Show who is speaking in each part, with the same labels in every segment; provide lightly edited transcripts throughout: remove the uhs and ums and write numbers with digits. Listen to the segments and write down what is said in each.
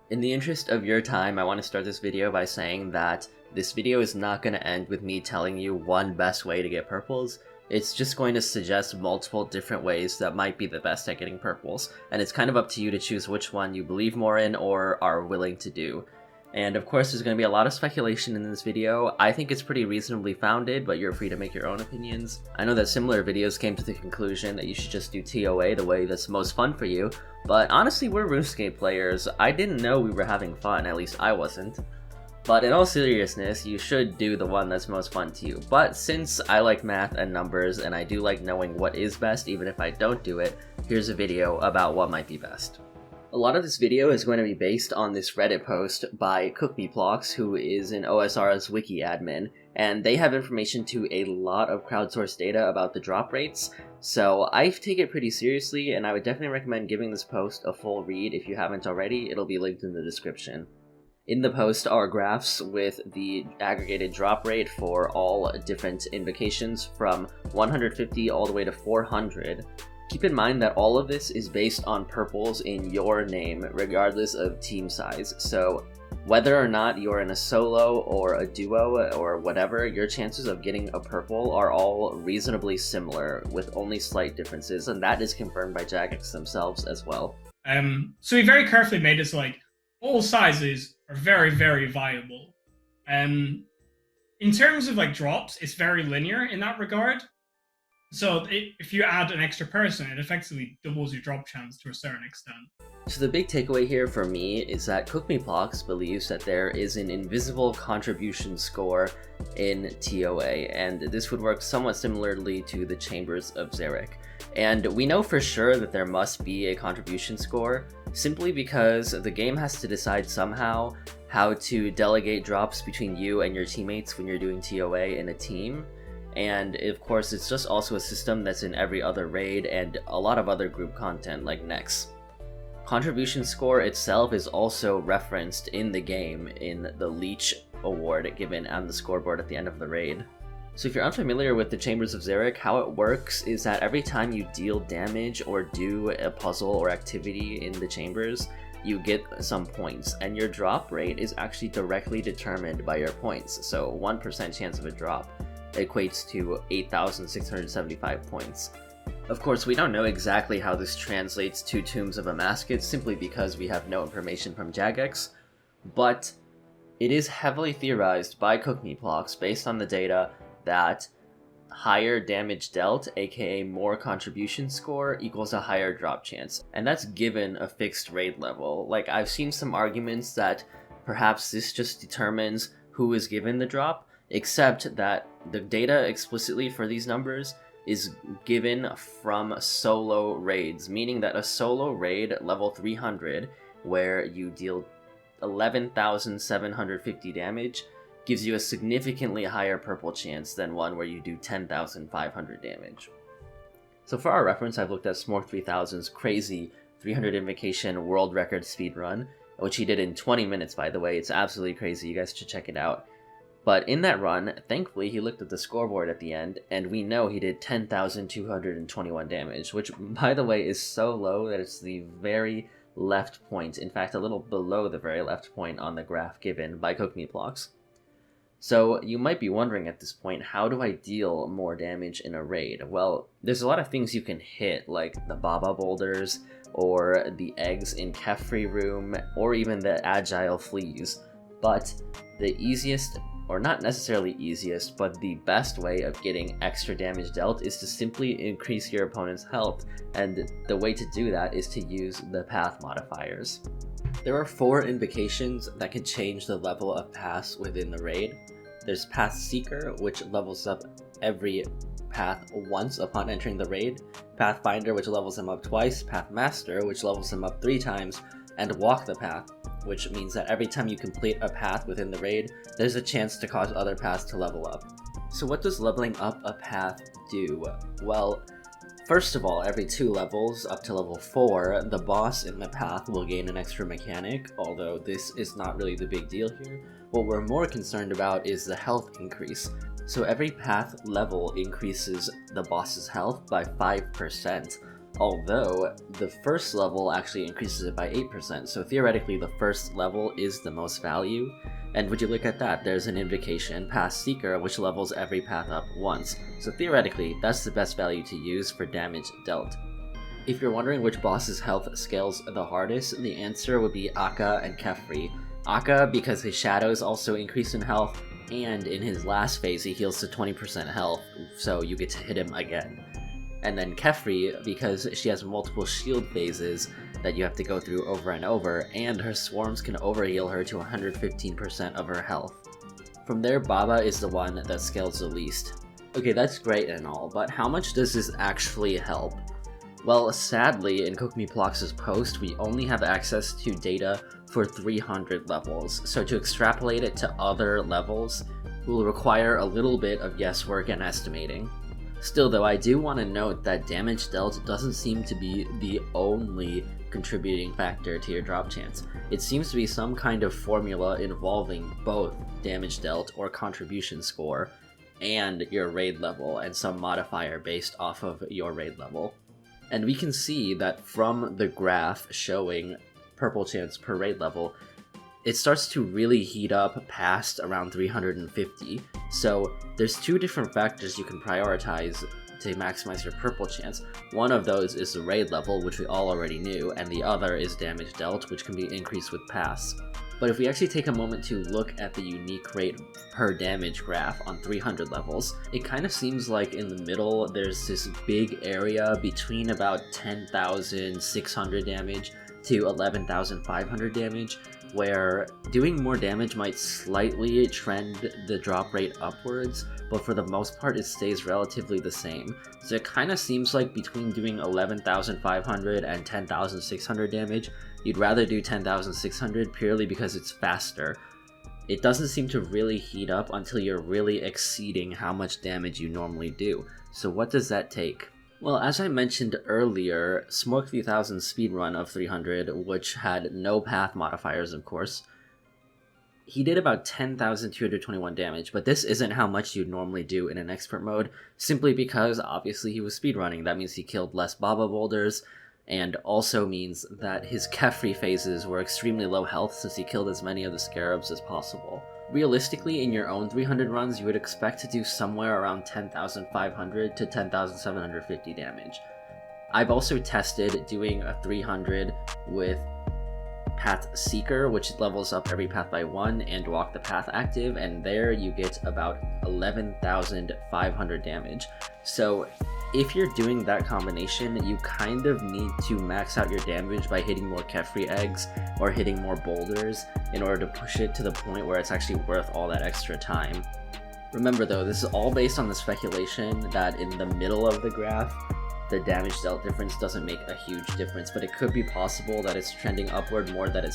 Speaker 1: In the interest of your time, I want to start this video by saying that this video is not going to end with me telling you one best way to get purples. It's just going to suggest multiple different ways that might be the best at getting purples, and it's kind of up to you to choose which one you believe more in or are willing to do. And of course there's going to be a lot of speculation in this video. I think it's pretty reasonably founded, but you're free to make your own opinions. I know that similar videos came to the conclusion that you should just do TOA the way that's most fun for you, but honestly we're RuneScape players. I didn't know we were having fun, at least I wasn't. But in all seriousness, you should do the one that's most fun to you. But since I like math and numbers, and I do like knowing what is best even if I don't do it, here's a video about what might be best. A lot of this video is going to be based on this Reddit post by Cookmeplox, who is an OSR's wiki admin, and they have information to a lot of crowdsourced data about the drop rates, so I take it pretty seriously, and I would definitely recommend giving this post a full read if you haven't already. It'll be linked in the description. In the post are graphs with the aggregated drop rate for all different invocations from 150 all the way to 400. Keep in mind that all of this is based on purples in your name, regardless of team size. So whether or not you're in a solo or a duo or whatever, your chances of getting a purple are all reasonably similar with only slight differences, and that is confirmed by Jagex themselves as well.
Speaker 2: So we very carefully made this like all sizes are very, very viable. In terms of like drops, it's very linear in that regard. So if you add an extra person, it effectively doubles your drop chance to a certain extent.
Speaker 1: So the big takeaway here for me is that Cookmeplox believes that there is an invisible contribution score in TOA, and this would work somewhat similarly to the Chambers of Xeric. And we know for sure that there must be a contribution score, simply because the game has to decide somehow how to delegate drops between you and your teammates when you're doing TOA in a team. And of course it's just also a system that's in every other raid and a lot of other group content like Nex. Contribution score itself is also referenced in the game in the Leech award given on the scoreboard at the end of the raid. So if you're unfamiliar with the Chambers of Xeric, how it works is that every time you deal damage or do a puzzle or activity in the chambers, you get some points, and your drop rate is actually directly determined by your points. So 1% chance of a drop equates to 8,675 points. Of course, we don't know exactly how this translates to Tombs of Amascut simply because we have no information from Jagex, but it is heavily theorized by Cookmeplox based on the data that higher damage dealt, aka more contribution score, equals a higher drop chance, and that's given a fixed raid level. Like, I've seen some arguments that perhaps this just determines who is given the drop, except that the data explicitly for these numbers is given from solo raids, meaning that a solo raid level 300 where you deal 11,750 damage gives you a significantly higher purple chance than one where you do 10,500 damage. So for our reference, I've looked at Smork 3000's crazy 300 invocation world record speedrun, which he did in 20 minutes, by the way. It's absolutely crazy, you guys should check it out. But in that run, thankfully he looked at the scoreboard at the end, and we know he did 10,221 damage, which by the way is so low that it's the very left point, in fact a little below the very left point on the graph given by Cookmeplox. So you might be wondering at this point, how do I deal more damage in a raid? Well, there's a lot of things you can hit, like the Baba boulders, or the eggs in Kefri room, or even the agile fleas. But the easiest, or not necessarily easiest, but the best way of getting extra damage dealt is to simply increase your opponent's health, and the way to do that is to use the path modifiers. There are 4 invocations that can change the level of paths within the raid. There's Path Seeker, which levels up every path once upon entering the raid, Pathfinder, which levels them up twice, Path Master, which levels them up 3 times, and Walk the Path, which means that every time you complete a path within the raid, there's a chance to cause other paths to level up. So what does leveling up a path do? Well, first of all, every 2 levels, up to level 4, the boss in the path will gain an extra mechanic, although this is not really the big deal here. What we're more concerned about is the health increase. So every path level increases the boss's health by 5%. Although, the first level actually increases it by 8%, so theoretically the first level is the most value. And would you look at that, there's an invocation, Path Seeker, which levels every path up once. So theoretically, that's the best value to use for damage dealt. If you're wondering which boss's health scales the hardest, the answer would be Akka and Kefri. Akka because his shadows also increase in health, and in his last phase he heals to 20% health, so you get to hit him again. And then Kefri because she has multiple shield phases that you have to go through over and over, and her swarms can overheal her to 115% of her health. From there, Baba is the one that scales the least. Okay, that's great and all, but how much does this actually help? Well, sadly, in Cookmeplox's post, we only have access to data for 300 levels, so to extrapolate it to other levels will require a little bit of guesswork and estimating. Still though, I do want to note that damage dealt doesn't seem to be the only contributing factor to your drop chance. It seems to be some kind of formula involving both damage dealt or contribution score and your raid level and some modifier based off of your raid level. And we can see that from the graph showing purple chance per raid level, it starts to really heat up past around 350. So there's two different factors you can prioritize to maximize your purple chance. One of those is the raid level, which we all already knew, and the other is damage dealt, which can be increased with pass. But if we actually take a moment to look at the unique rate per damage graph on 300 levels, it kind of seems like in the middle there's this big area between about 10,600 damage to 11,500 damage, where doing more damage might slightly trend the drop rate upwards, but for the most part it stays relatively the same. So it kind of seems like between doing 11,500 and 10,600 damage, you'd rather do 10,600 purely because it's faster. It doesn't seem to really heat up until you're really exceeding how much damage you normally do. So what does that take? Well, as I mentioned earlier, Smoke 3000's speedrun of 300, which had no path modifiers of course, he did about 10,221 damage, but this isn't how much you'd normally do in an expert mode, simply because obviously he was speedrunning. That means he killed less Baba boulders, and also means that his Kefri phases were extremely low health since he killed as many of the scarabs as possible. Realistically, in your own 300 runs, you would expect to do somewhere around 10,500 to 10,750 damage. I've also tested doing a 300 with Path Seeker, which levels up every path by 1, and Walk the Path active, and there you get about 11,500 damage. So if you're doing that combination, you kind of need to max out your damage by hitting more Kefri eggs or hitting more boulders in order to push it to the point where it's actually worth all that extra time. Remember though, this is all based on the speculation that in the middle of the graph, the damage dealt difference doesn't make a huge difference, but it could be possible that it's trending upward more than it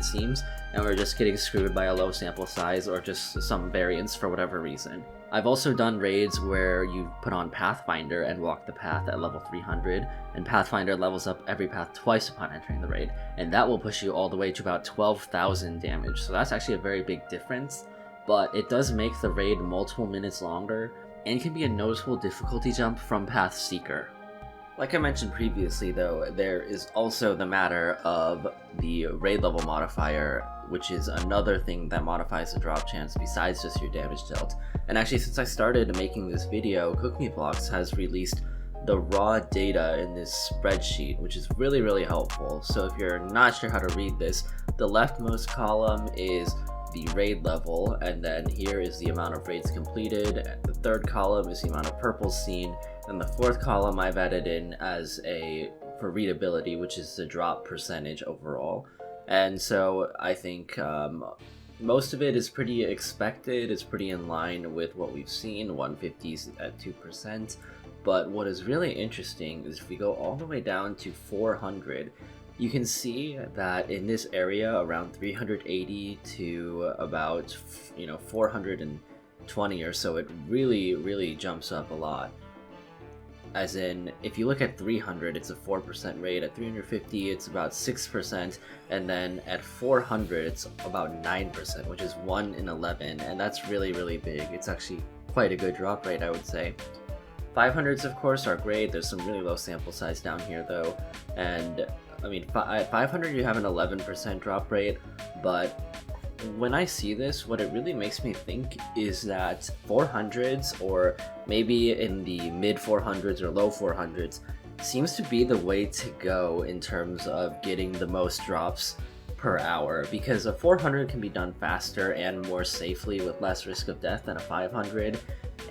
Speaker 1: seems, and we're just getting screwed by a low sample size or just some variance for whatever reason. I've also done raids where you put on Pathfinder and Walk the Path at level 300, and Pathfinder levels up every path twice upon entering the raid, and that will push you all the way to about 12,000 damage, so that's actually a very big difference, but it does make the raid multiple minutes longer, and can be a noticeable difficulty jump from Path Seeker. Like I mentioned previously though, there is also the matter of the raid level modifier, which is another thing that modifies the drop chance besides just your damage dealt. And actually, since I started making this video, Cookmeplox has released the raw data in this spreadsheet, which is really helpful. So if you're not sure how to read this, the leftmost column is the raid level, and then here is the amount of raids completed. The third column is the amount of purples seen, and the fourth column I've added in as for readability, which is the drop percentage overall. And so I think most of it is pretty expected. It's pretty in line with what we've seen, 150s at 2%. But what is really interesting is if we go all the way down to 400, you can see that in this area around 380 to about 420 or so, it really jumps up a lot. As in, if you look at 300, it's a 4% rate, at 350 it's about 6%, and then at 400 it's about 9%, which is 1 in 11, and that's really big. It's actually quite a good drop rate, I would say. 500s, of course, are great. There's some really low sample size down here, though. And, I mean, at 500 you have an 11% drop rate, but when I see this, what it really makes me think is that 400s, or maybe in the mid 400s or low 400s, seems to be the way to go in terms of getting the most drops per hour, because a 400 can be done faster and more safely with less risk of death than a 500.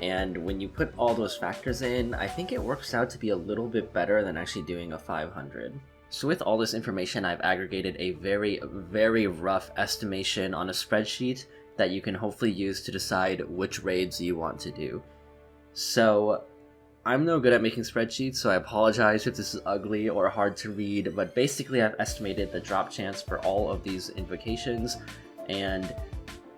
Speaker 1: And when you put all those factors in, I think it works out to be a little bit better than actually doing a 500. So with all this information, I've aggregated a very, very rough estimation on a spreadsheet that you can hopefully use to decide which raids you want to do. So I'm no good at making spreadsheets, so I apologize if this is ugly or hard to read, but basically I've estimated the drop chance for all of these invocations, and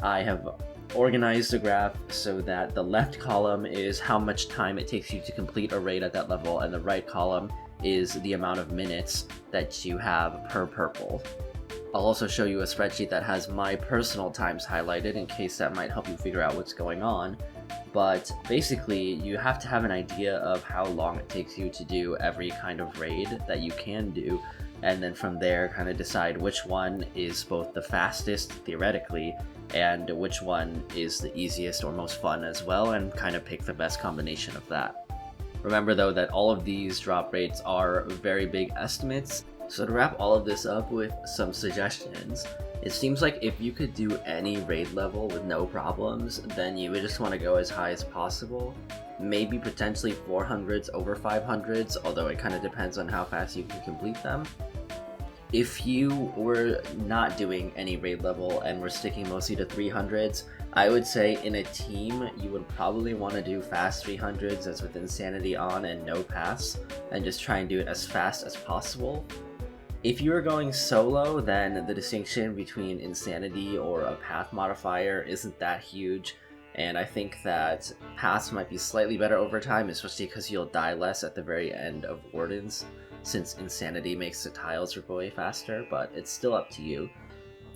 Speaker 1: I have organized the graph so that the left column is how much time it takes you to complete a raid at that level, and the right column is the amount of minutes that you have per purple. I'll also show you a spreadsheet that has my personal times highlighted in case that might help you figure out what's going on. But basically, you have to have an idea of how long it takes you to do every kind of raid that you can do, and then from there kind of decide which one is both the fastest theoretically and which one is the easiest or most fun as well, and kind of pick the best combination of that. Remember though that all of these drop rates are very big estimates, so to wrap all of this up with some suggestions, it seems like if you could do any raid level with no problems, then you would just want to go as high as possible. Maybe potentially 400s over 500s, although it kind of depends on how fast you can complete them. If you were not doing any raid level and were sticking mostly to 300s, I would say in a team you would probably want to do fast 300s as with Insanity on and no paths, and just try and do it as fast as possible. If you are going solo, then the distinction between Insanity or a path modifier isn't that huge, and I think that paths might be slightly better over time, especially because you'll die less at the very end of Wardens, since Insanity makes the tiles rip away faster, but it's still up to you.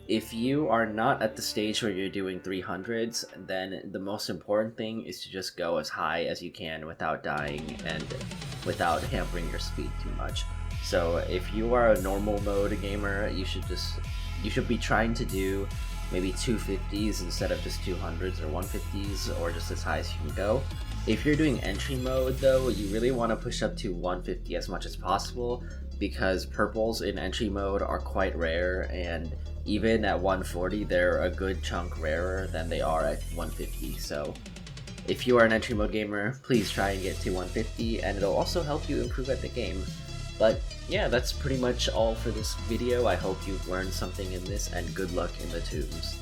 Speaker 1: If you are not at the stage where you're doing 300s, then the most important thing is to just go as high as you can without dying and without hampering your speed too much. So if you are a normal mode gamer, you should be trying to do maybe 250s instead of just 200s or 150s, or just as high as you can go. If you're doing entry mode though, you really want to push up to 150 as much as possible, because purples in entry mode are quite rare, and even at 140 they're a good chunk rarer than they are at 150. So if you are an entry mode gamer, please try and get to 150, and it'll also help you improve at the game. But yeah, that's pretty much all for this video. I hope you've learned something in this, and good luck in the tombs.